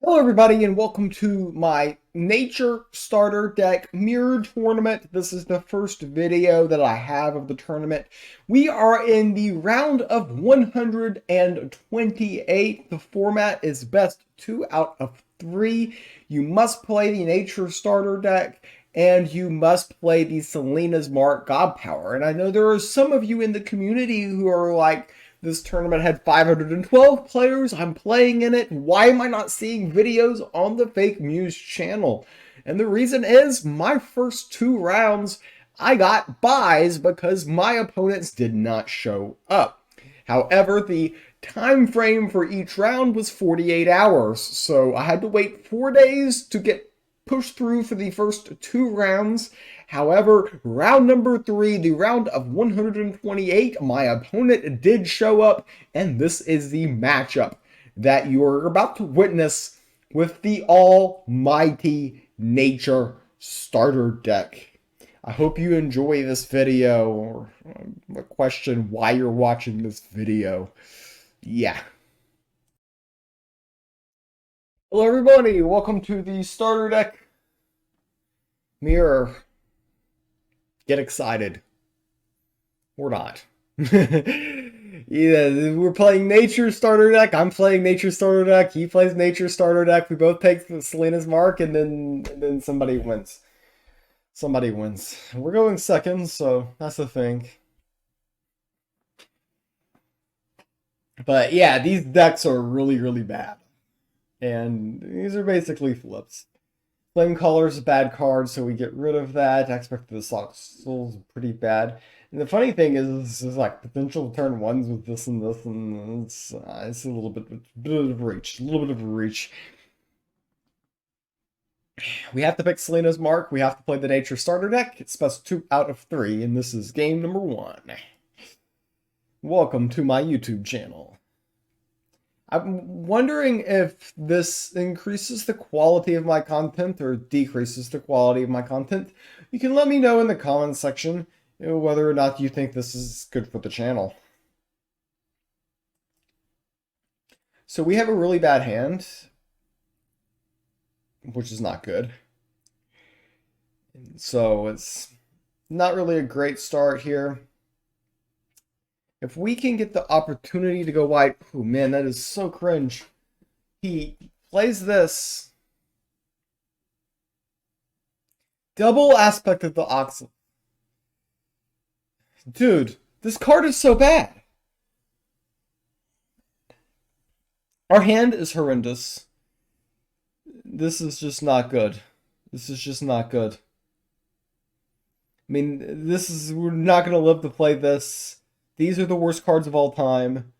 Hello everybody and welcome to my Nature Starter Deck Mirror Tournament. This is the first video that I have of the tournament. We are in the round of 128. The format is best 2 out of 3. You must play the Nature Starter Deck and you must play the Selena's Mark God Power. And I know there are some of you in the community who are like, this tournament had 512 players. I'm playing in it. Why am I not seeing videos on the FakeMews channel? And the reason is my first 2 rounds, I got buys because my opponents did not show up. However, the time frame for each round was 48 hours, so I had to wait 4 days to get pushed through for the first 2 rounds. However, round number 3, the round of 128, my opponent did show up, and this is the matchup that you're about to witness with the almighty Nature Starter Deck. I hope you enjoy this video, or the question why you're watching this video. Yeah. Hello everybody, welcome to the Starter Deck Mirror. Get excited. Or not. Yeah, we're playing Nature Starter Deck. I'm playing Nature Starter Deck. He plays Nature Starter Deck. We both take Selena's Mark, and then somebody wins. Somebody wins. We're going second, so that's the thing. But yeah, these decks are really, really bad. And these are basically flips. Flame Color is a bad card, so we get rid of that. Aspect of the Soul is pretty bad. And the funny thing is like potential turn ones with this, and it's a little bit of a reach. A little bit of a reach. We have to pick Selena's Mark. We have to play the Nature Starter Deck. It's best 2 out of 3, and this is game number 1. Welcome to my YouTube channel. I'm wondering if this increases the quality of my content or decreases the quality of my content. You can let me know in the comments section whether or not you think this is good for the channel. So we have a really bad hand, which is not good. So it's not really a great start here. If we can get the opportunity to go white, oh man, that is so cringe. He plays this. Double Aspect of the Ox. Dude, this card is so bad. Our hand is horrendous. This is just not good. This is just not good. I mean, we're not going to live to play this. These are the worst cards of all time.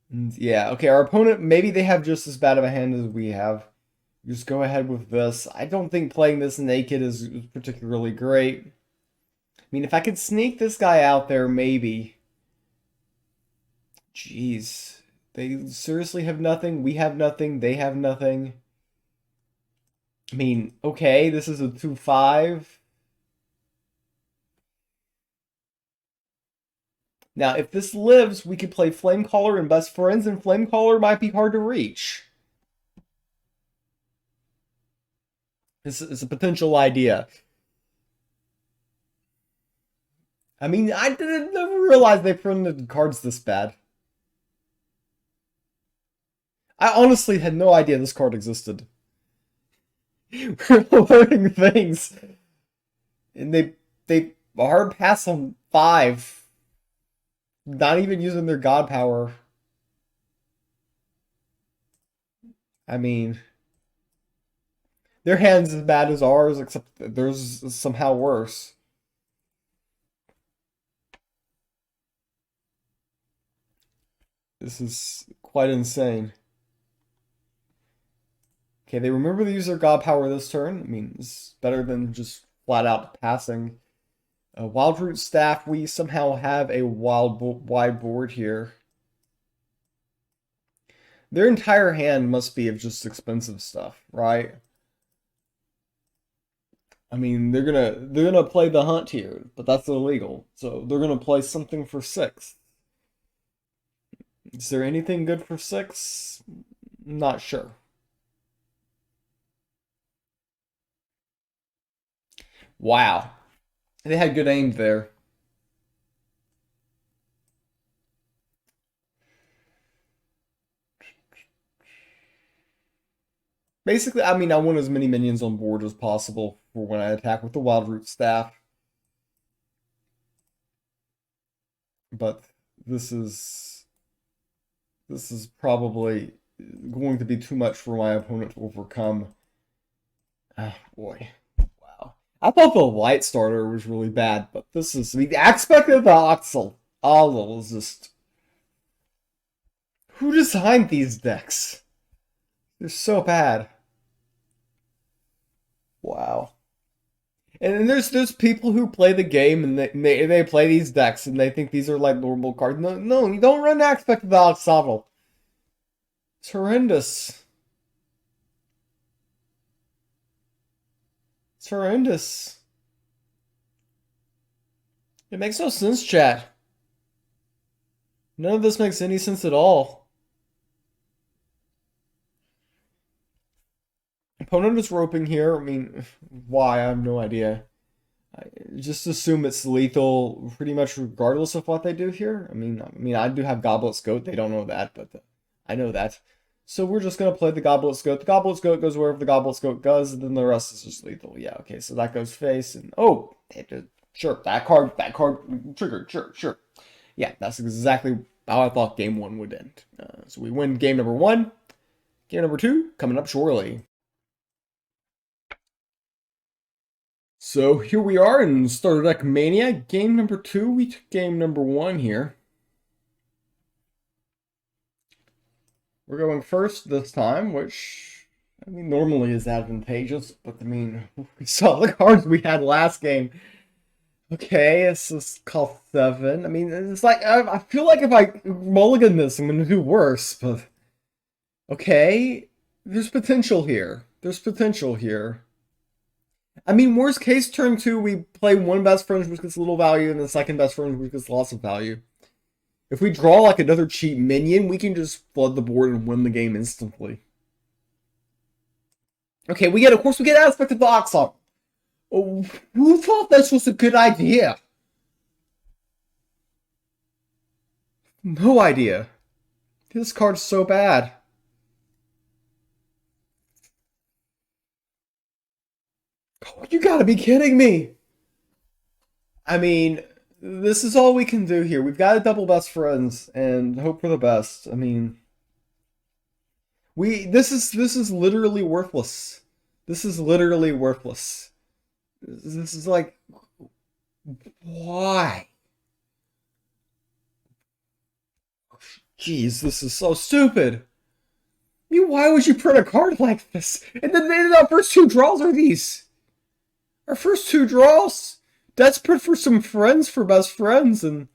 And yeah, okay, our opponent, maybe they have just as bad of a hand as we have. Just go ahead with this. I don't think playing this naked is particularly great. I mean, if I could sneak this guy out there, maybe. Jeez. They seriously have nothing. We have nothing. They have nothing. I mean, okay, this is a 2-5. Now, if this lives, we could play Flamecaller and Best Friends, and Flamecaller might be hard to reach. This is a potential idea. I mean, I didn't never realize they printed cards this bad. I honestly had no idea this card existed. We're learning things. And they hard pass on 5. Not even using their god power. I mean, their hand's as bad as ours, except that theirs is somehow worse. This is quite insane. Okay, they remember to use their god power this turn. I mean, it's better than just flat out passing. Wild Root Staff, we somehow have a wide board here. Their entire hand must be of just expensive stuff, right? I mean, they're gonna play the hunt here, but that's illegal. So they're gonna play something for 6. Is there anything good for 6? Not sure. Wow. They had good aim there. Basically, I mean, I want as many minions on board as possible for when I attack with the Wild Root Staff. But this is this is probably going to be too much for my opponent to overcome. Ah, boy. Wow. I thought the Light Starter was really bad, but this is the aspect of the Oxel. Oxel is just. Who designed these decks? They're so bad. Wow. And then there's people who play the game and they play these decks and they think these are like normal cards. No, no, you don't run aspect of the Oxel. It's horrendous. It's horrendous. It makes no sense, chat. None of this makes any sense at all. Opponent is roping here. I mean, why? I have no idea. I just assume it's lethal pretty much regardless of what they do here. I do have Goblet's Goat. They don't know that, but I know that. So we're just going to play the Goblet's Goat. The Goblet's Goat goes wherever the Goblet's Goat goes, and then the rest is just lethal. Yeah, okay, so that goes face, and oh, sure, that card triggered, sure. Yeah, that's exactly how I thought game one would end. So we win game number one. Game number two coming up shortly. So here we are in Starter Deck Mania, game number two. We took game number one here. We're going first this time, which, I mean, normally is advantageous, but I mean, we saw the cards we had last game. Okay, this is call 7. I mean, it's like, I feel like if I mulligan this, I'm going to do worse, but... Okay, there's potential here. There's potential here. I mean, worst case, turn 2, we play one best friend, which gets little value, and the second best friend, which gets lots of value. If we draw like another cheap minion, we can just flood the board and win the game instantly. Okay, of course, we get Aspect of the Oxon. Oh, who thought this was a good idea? No idea. This card's so bad. Oh, you gotta be kidding me. I mean, this is all we can do here. We've got to double best friends and hope for the best. I mean, this is literally worthless. This is literally worthless. This is like, why? Jeez, this is so stupid. I mean, why would you print a card like this? And then our first two draws are these. Our first two draws. Desperate for some friends for best friends, and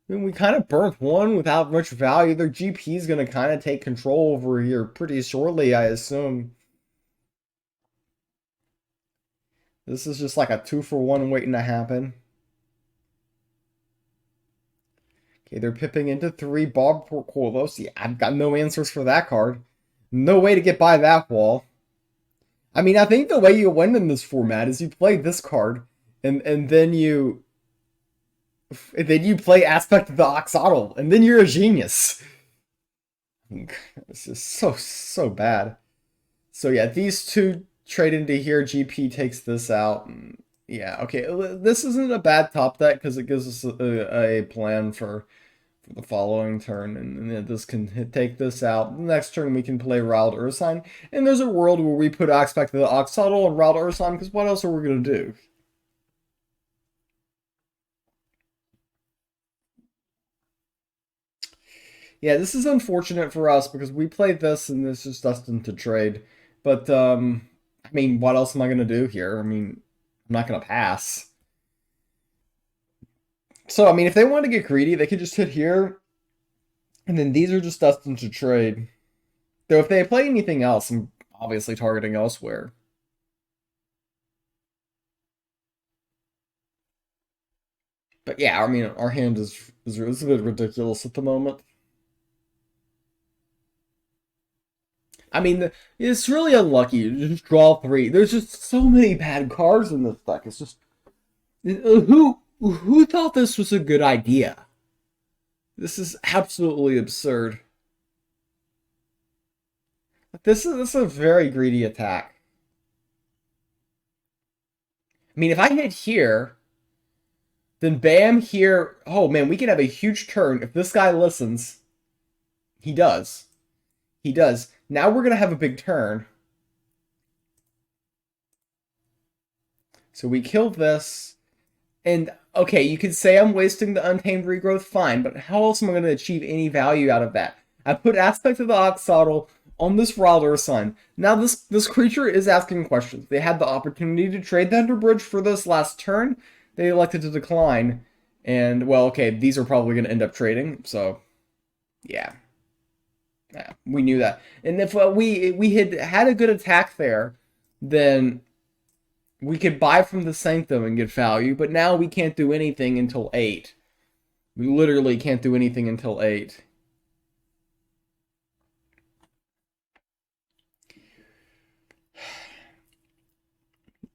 I mean, we kind of burnt one without much value. Their GP is going to kind of take control over here pretty shortly, I assume. This is just like a 2-for-1 waiting to happen. Okay, they're pipping into 3 Bob Porcolos. Yeah, I've got no answers for that card. No way to get by that wall. I mean, I think the way you win in this format is you play this card, and then you play Aspect of the Oxotl, and then you're a genius. It's just so bad. So yeah, these two trade into here. GP takes this out. And yeah, okay. This isn't a bad top deck because it gives us a plan for the following turn, and this can take this out. The next turn we can play Riled Ursine, and there's a world where we put Aspect of the Oxotl and Riled Ursine because what else are we gonna do? Yeah, this is unfortunate for us because we played this and this is destined to trade. But, I mean, what else am I going to do here? I mean, I'm not going to pass. So, I mean, if they want to get greedy, they could just hit here. And then these are just destined to trade. Though if they play anything else, I'm obviously targeting elsewhere. But yeah, I mean, our hand is a bit ridiculous at the moment. I mean, it's really unlucky. You just draw three. There's just so many bad cards in this deck. It's just who thought this was a good idea? This is absolutely absurd. This is a very greedy attack. I mean, if I hit here, then bam here. Oh man, we can have a huge turn if this guy listens. He does. He does. Now we're gonna have a big turn. So we kill this. And okay, you could say I'm wasting the Untamed Regrowth, fine, but how else am I going to achieve any value out of that? I put Aspect of the Oxodal on this Wilder Sun. Now this creature is asking questions. They had the opportunity to trade the Underbridge for this last turn. They elected to decline. And, well, okay, these are probably going to end up trading, so, yeah. Yeah, we knew that. And if we had a good attack there, then we could buy from the Sanctum and get value, but now we can't do anything until 8. We literally can't do anything until 8.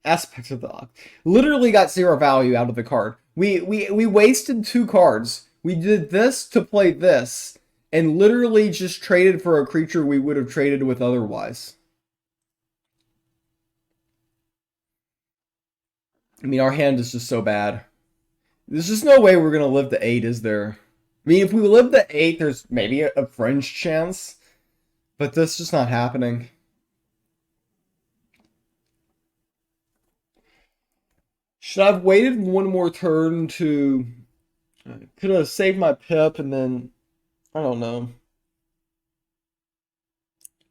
Aspects of the Ox. Literally got 0 value out of the card. We wasted 2 cards. We did this to play this, and literally just traded for a creature we would have traded with otherwise. I mean, our hand is just so bad. There's just no way we're going to live to 8, is there? I mean, if we live to 8, there's maybe a fringe chance. But that's just not happening. Should I have waited one more turn to... Could have saved my pip and then... I don't know.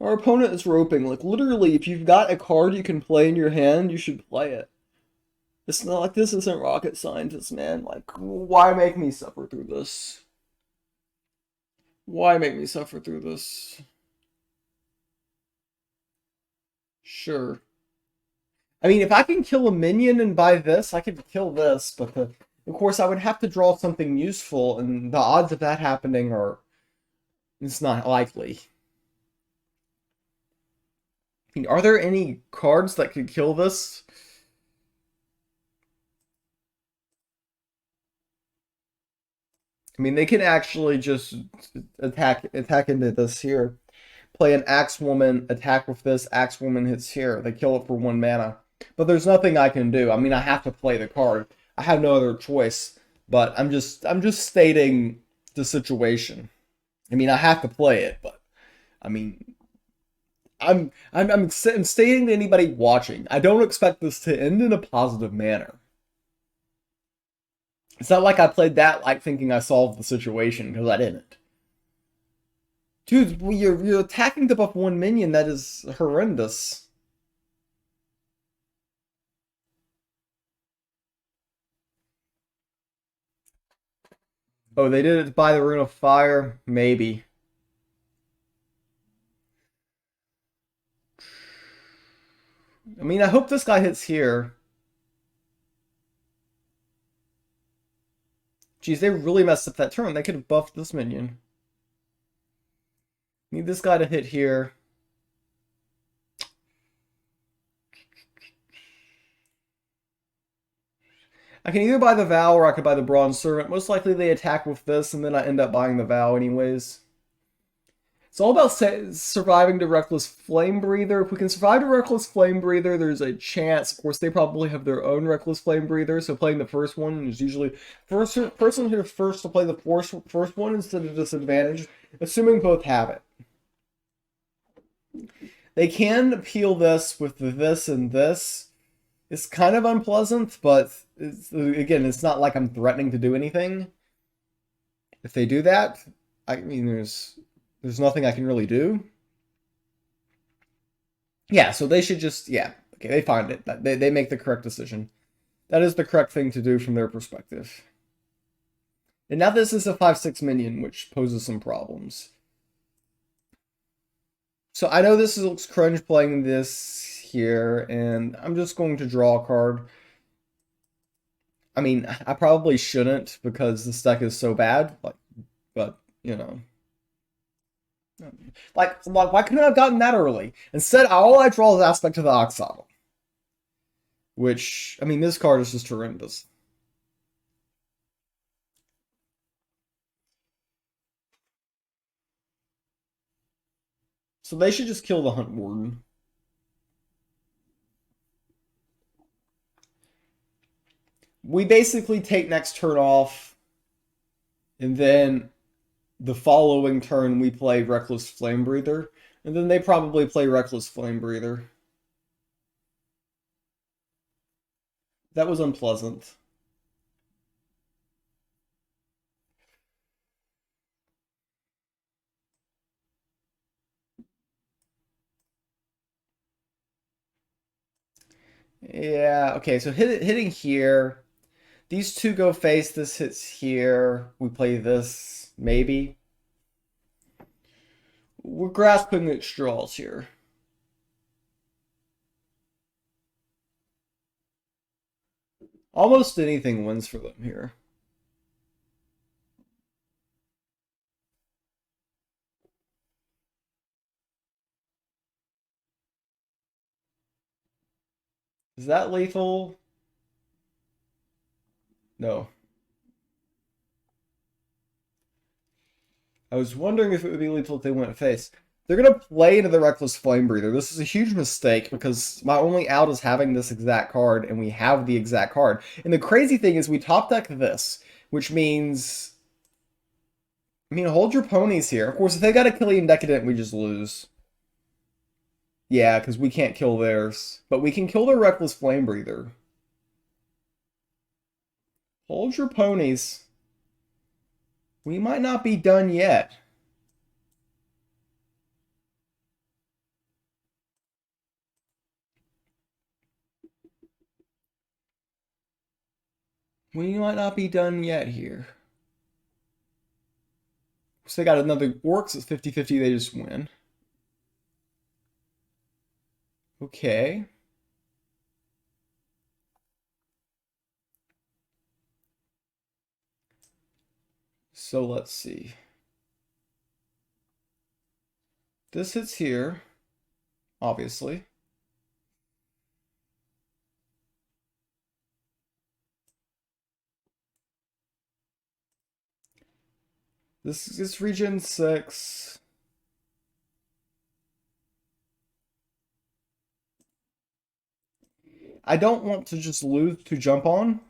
Our opponent is roping. Like, literally, if you've got a card you can play in your hand, you should play it. It's not like this isn't rocket scientist, man. Like, why make me suffer through this? Why make me suffer through this? Sure. I mean, if I can kill a minion and buy this, I could kill this, but of course I would have to draw something useful, and the odds of that happening are... It's not likely. I mean, are there any cards that could kill this? I mean, they can actually just attack into this here. Play an Axe Woman, attack with this, Axe Woman hits here. They kill it for 1 mana. But there's nothing I can do. I mean, I have to play the card. I have no other choice. But I'm just stating the situation. I mean, I have to play it, but I mean, I'm stating to anybody watching, I don't expect this to end in a positive manner. It's not like I played that like thinking I solved the situation, because I didn't. Dude, you're attacking the buff 1 minion. That is horrendous. Oh, they did it by the Rune of Fire? Maybe. I mean, I hope this guy hits here. Geez, they really messed up that turn. They could have buffed this minion. Need this guy to hit here. I can either buy the Vow or I could buy the Bronze Servant. Most likely they attack with this, and then I end up buying the Vow anyways. It's all about surviving the Reckless Flame Breather. If we can survive the Reckless Flame Breather, there's a chance. Of course, they probably have their own Reckless Flame Breather, so playing the first one is usually... person who's first to play the first one is at a disadvantage, assuming both have it. They can peel this with this and this. It's kind of unpleasant, but again, it's not like I'm threatening to do anything. If they do that, I mean, there's nothing I can really do. Yeah, so they should just, yeah, okay, they find it. They make the correct decision. That is the correct thing to do from their perspective. And now this is a 5/6 minion, which poses some problems. So I know this looks cringe playing this here, and I'm just going to draw a card. I mean, I probably shouldn't because this deck is so bad, but you know. Like why couldn't I have gotten that early? Instead, all I draw is Aspect to the Oxidol, which, I mean, this card is just horrendous. So they should just kill the Hunt Warden. We basically take next turn off, and then the following turn we play Reckless Flame Breather, and then they probably play Reckless Flame Breather. That was unpleasant. Yeah, okay, so hitting here. These two go face, this hits here. We play this, maybe. We're grasping at straws here. Almost anything wins for them here. Is that lethal? No. I was wondering if it would be lethal if they went face. They're going to play into the Reckless Flame Breather. This is a huge mistake because my only out is having this exact card, and we have the exact card. And the crazy thing is we top deck this, which means... I mean, hold your ponies here. Of course, if they got a Killian Decadent, we just lose. Yeah, because we can't kill theirs. But we can kill their Reckless Flame Breather. Hold your ponies. We might not be done yet. We might not be done yet here. So they got another Orcs. It's 50-50. They just win. Okay. So let's see. This hits here, obviously. This is regen 6. I don't want to just lose to jump on.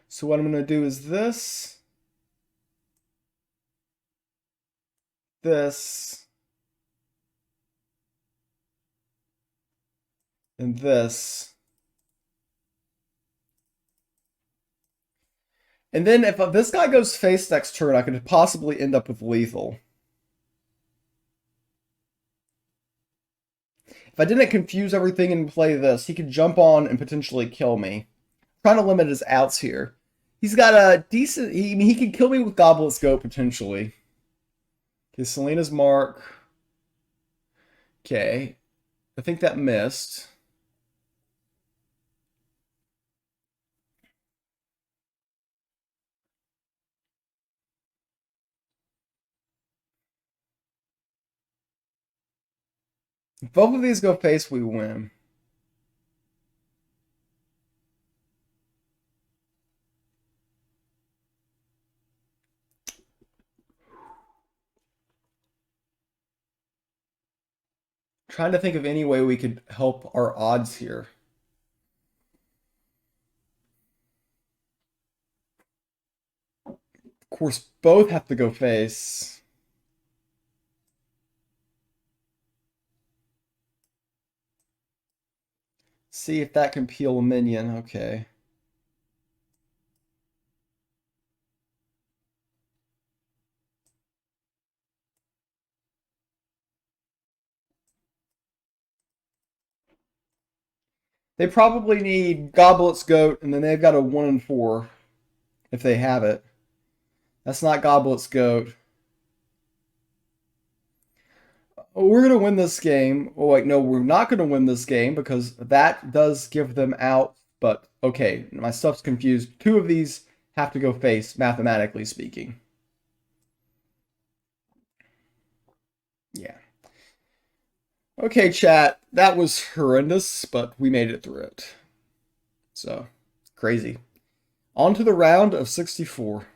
So what I'm going to do is this, and this. And then if this guy goes face next turn, I could possibly end up with lethal. If I didn't confuse everything and play this, he could jump on and potentially kill me. I'm trying to limit his outs here. He's got a decent... he could kill me with Goblet's Goat, potentially. Okay, Selena's Mark. Okay. I think that missed. If both of these go face, we win. Trying to think of any way we could help our odds here. Of course, both have to go face. See if that can peel a minion. Okay. They probably need Goblet's Goat, and then they've got a 1 and 4 if they have it. That's not Goblet's Goat. Oh, we're going to win this game. Oh, wait, no, we're not going to win this game because that does give them out. But, okay, my stuff's confused. Two of these have to go face, mathematically speaking. Okay, chat, that was horrendous, but we made it through it. So, crazy. On to the round of 64.